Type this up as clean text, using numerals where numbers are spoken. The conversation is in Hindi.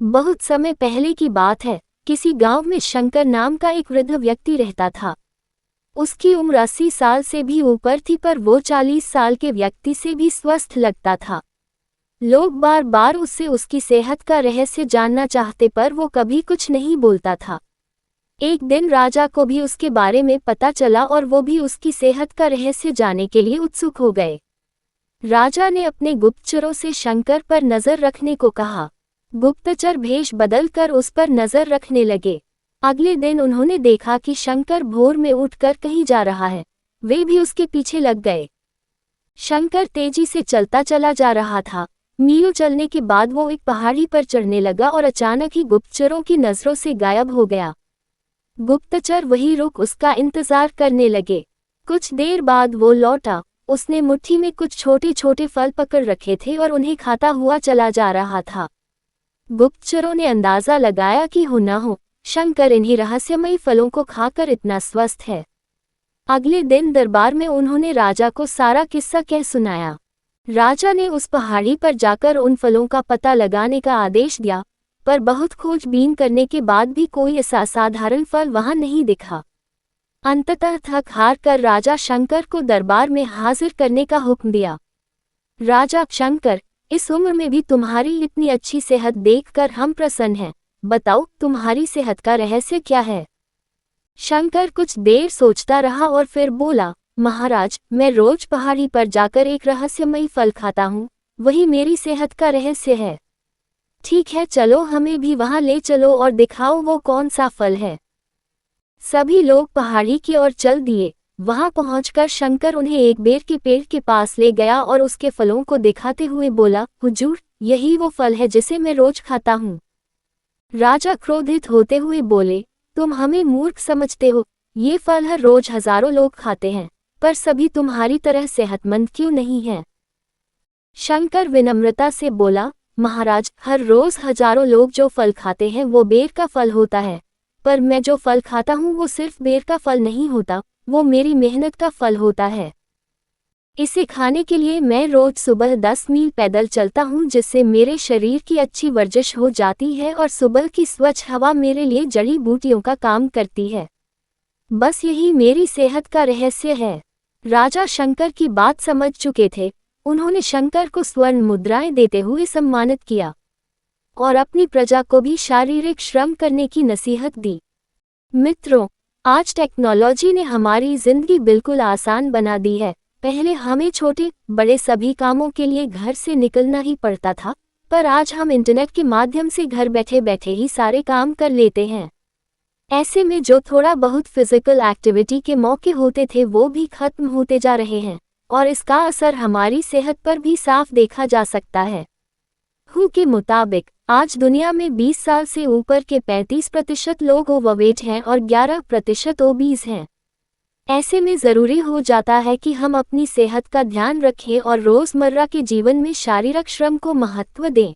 बहुत समय पहले की बात है। किसी गांव में शंकर नाम का एक वृद्ध व्यक्ति रहता था। उसकी उम्र 80 साल से भी ऊपर थी, पर वो 40 साल के व्यक्ति से भी स्वस्थ लगता था। लोग बार बार उससे उसकी सेहत का रहस्य जानना चाहते, पर वो कभी कुछ नहीं बोलता था। एक दिन राजा को भी उसके बारे में पता चला और वो भी उसकी सेहत का रहस्य जानने के लिए उत्सुक हो गए। राजा ने अपने गुप्तचरों से शंकर पर नजर रखने को कहा। गुप्तचर भेष बदलकर उस पर नजर रखने लगे। अगले दिन उन्होंने देखा कि शंकर भोर में उठकर कहीं जा रहा है। वे भी उसके पीछे लग गए। शंकर तेजी से चलता चला जा रहा था। मीलों चलने के बाद वो एक पहाड़ी पर चढ़ने लगा और अचानक ही गुप्तचरों की नजरों से गायब हो गया। गुप्तचर वहीं रुक उसका इंतजार करने लगे। कुछ देर बाद वो लौटा। उसने मुट्ठी में कुछ छोटे छोटे फल पकड़ रखे थे और उन्हें खाता हुआ चला जा रहा था। गुप्तचरों ने अंदाजा लगाया कि हो न हो शंकर इन्हीं रहस्यमयी फलों को खाकर इतना स्वस्थ है। अगले दिन दरबार में उन्होंने राजा को सारा किस्सा कह सुनाया। राजा ने उस पहाड़ी पर जाकर उन फलों का पता लगाने का आदेश दिया, पर बहुत खोजबीन करने के बाद भी कोई ऐसा साधारण फल वहां नहीं दिखा। अंततः थक हार कर राजा शंकर को दरबार में हाजिर करने का हुक्म दिया। राजा शंकर, इस उम्र में भी तुम्हारी इतनी अच्छी सेहत देखकर हम प्रसन्न हैं। बताओ, तुम्हारी सेहत का रहस्य क्या है? शंकर कुछ देर सोचता रहा और फिर बोला, महाराज, मैं रोज पहाड़ी पर जाकर एक रहस्यमयी फल खाता हूँ, वही मेरी सेहत का रहस्य है। ठीक है, चलो हमें भी वहां ले चलो और दिखाओ वो कौन सा फल है। सभी लोग पहाड़ी की ओर चल दिए। वहां पहुंचकर शंकर उन्हें एक बेर के पेड़ के पास ले गया और उसके फलों को दिखाते हुए बोला, हुजूर, यही वो फल है जिसे मैं रोज खाता हूँ। राजा क्रोधित होते हुए बोले, तुम हमें मूर्ख समझते हो। ये फल हर रोज हजारों लोग खाते हैं, पर सभी तुम्हारी तरह सेहतमंद क्यों नहीं हैं? शंकर विनम्रता से बोला, महाराज, हर रोज हजारों लोग जो फल खाते हैं वो बेर का फल होता है, पर मैं जो फल खाता हूँ वो सिर्फ बेर का फल नहीं होता, वो मेरी मेहनत का फल होता है। इसे खाने के लिए मैं रोज सुबह 10 मील पैदल चलता हूँ, जिससे मेरे शरीर की अच्छी वर्जिश हो जाती है और सुबह की स्वच्छ हवा मेरे लिए जड़ी बूटियों का काम करती है। बस यही मेरी सेहत का रहस्य है। राजा शंकर की बात समझ चुके थे। उन्होंने शंकर को स्वर्ण मुद्राएं देते हुए सम्मानित किया और अपनी प्रजा को भी शारीरिक श्रम करने की नसीहत दी। मित्रों, आज टेक्नोलॉजी ने हमारी जिंदगी बिल्कुल आसान बना दी है। पहले हमें छोटे बड़े सभी कामों के लिए घर से निकलना ही पड़ता था, पर आज हम इंटरनेट के माध्यम से घर बैठे बैठे ही सारे काम कर लेते हैं। ऐसे में जो थोड़ा बहुत फिजिकल एक्टिविटी के मौके होते थे वो भी खत्म होते जा रहे हैं और इसका असर हमारी सेहत पर भी साफ देखा जा सकता है। WHO के मुताबिक आज दुनिया में 20 साल से ऊपर के 35% लोग ओवरवेट हैं और 11% ओबीज हैं। ऐसे में ज़रूरी हो जाता है कि हम अपनी सेहत का ध्यान रखें और रोज़मर्रा के जीवन में शारीरिक श्रम को महत्व दें।